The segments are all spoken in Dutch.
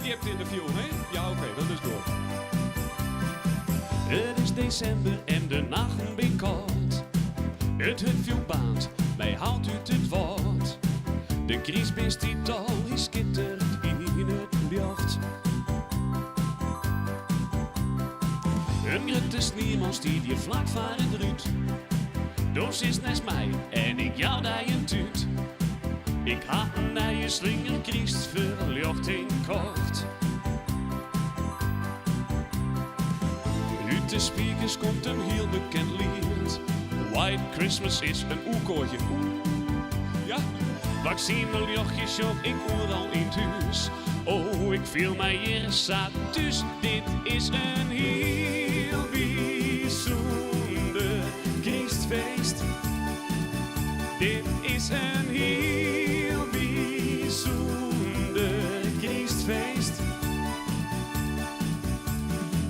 die hebt in de viool, hè? Ja, oké, dat is goed. Het is december en de nachten ben koud. Het veel baant, mij houdt uit het woord. De Christbeest die tal is skittert in het licht. Een grote sneeuwmans die vlak varen druut. Dus is naast mij en ik jou daar een tuut. Ik had naar je slinger Christ verlicht in kort. Uit de speakers komt een heel bekend lied. White Christmas is een oerkoortje. Ja, vaccineljochtjes op ik overal in thuis. Oh, ik viel mij hier zat dus. Dit is een heel bijzonder Christfeest. Dit is een heel bijzonder Christfeest.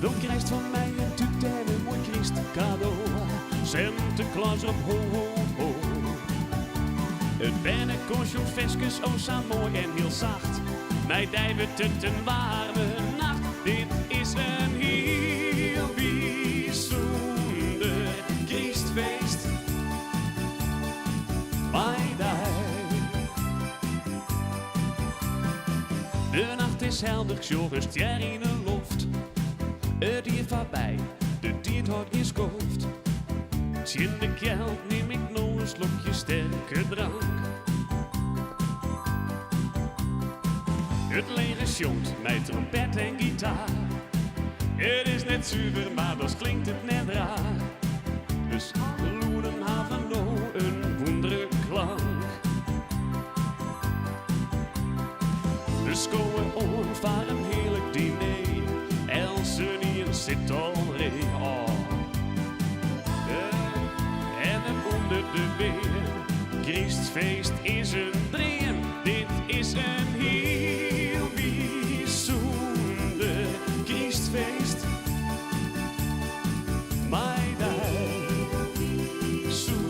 Dan krijgt van mij een tuut en een mooi Christcadeau. Sinterklaas op ho ho ho. Het binnenkoosje op vestjes, oh zo mooi en heel zacht. Mij dijven het een warme nacht. Dit is een heel bijzonder Christfeest. De nacht is helder, zo'n ster in de loft. Het dier voorbij, de dier houdt je schoft. In de kelk neem ik nog een slokje sterke drank. Het lege sjongt met trompet en gitaar. Het is net zuiver, maar dus klinkt het net raar. Dus loeren hebben nou een wondere klank. Dus komen on voor een heerlijk diner. Else die zit al ree. Oh. En onder de weer. Christfeest is een dream. Dit is een heel bijzonder Christfeest. Mijn bijzonder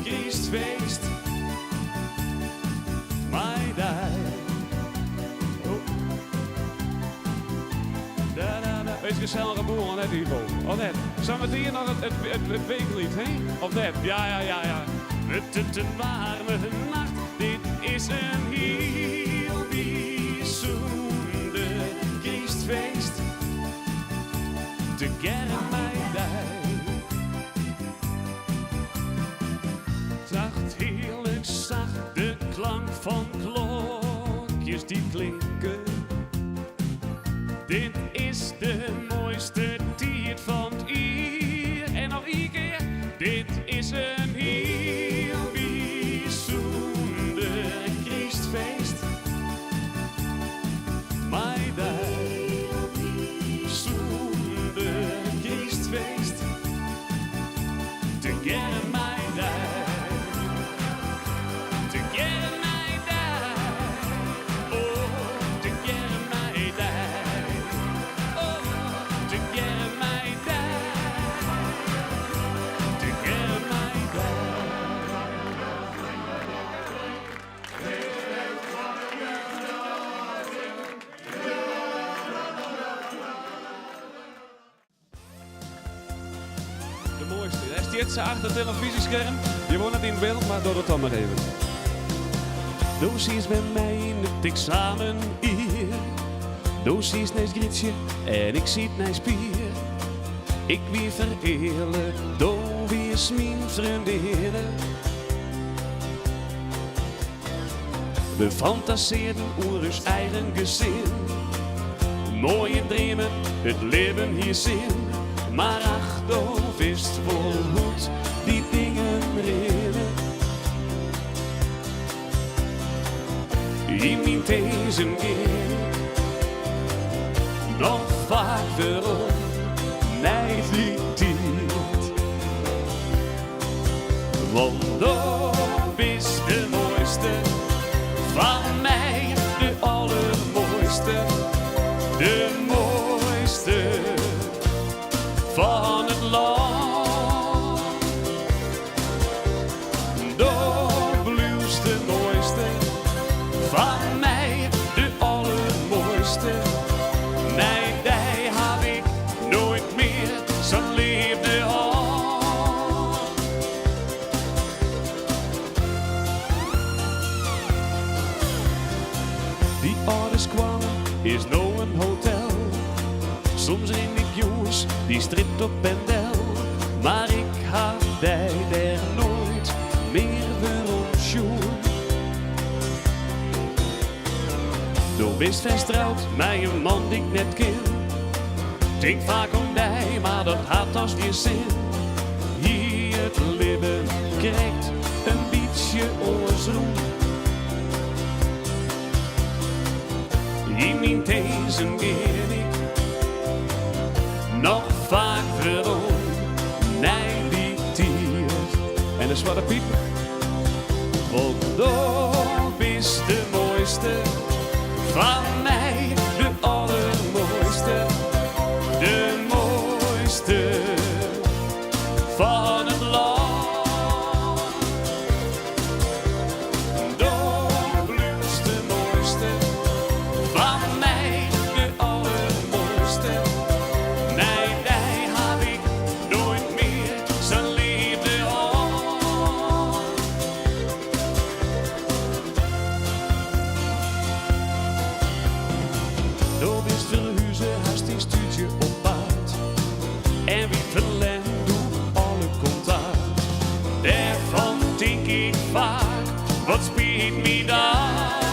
Christfeest. Mijn Wees gezellige boel aan het niveau. Of net? Zometeen nog het weeklied, hè? Of net? Ja. Het is een warme nacht. Dit is een heel bijzonder Christfeest. Together my day. Zacht, heerlijk zacht, de klank van klokjes die klinken. Dit is de mooiste tijd van het uur. En nog een keer. Dit is een heel bijzonder Christfeest. Mijn bijzonder Christfeest. Together my day. Together my day. Oh, together my day. Together my day. Together my De mooiste. Hij staat ze achter het televisiescherm. Je woont niet in beeld, maar door het dan maar even. Doos is bij mij in het examen hier. Doos is naast Grietje en ik zit naast Pier. Ik wie verhelen, door wie is mijn vriendinnen. We fantaseerden over ons eigen gezin. Mooie dromen, het leven hier zin. Maar ach, doof is het vol goed die dingen rennen. In mijn tezen ging nog vaak verom, nee die tijd. Want doof is de mooiste, van mij de allermooiste, de mooiste van het land. De mooiste van mij, de allermooiste. ouders kwamen, is nou een hotel. Soms ring ik jongens, die stript op pendel. Maar ik had bij der nooit meer verontsjoen. Door wist verstrouwd mij een man die ik net ken. Denk vaak om mij, maar dat had als die zin. Hier het leven krijgt een beetje oorsroem. In mijn thezen ben ik nog vaak verom. Nee, die tier. En de Zwarte Piet. Want du bist de mooiste van mij, de allermooiste, de mooiste van het land. Du bist de mooiste van mij, de allermooiste. Nee, die heb ik nooit meer zijn liefde aan. Du bist verhuizen, haast die stuurt je op paard. En wie verlengt doet alle contact. Daarvan denk ik vaak, wat spiet me daar.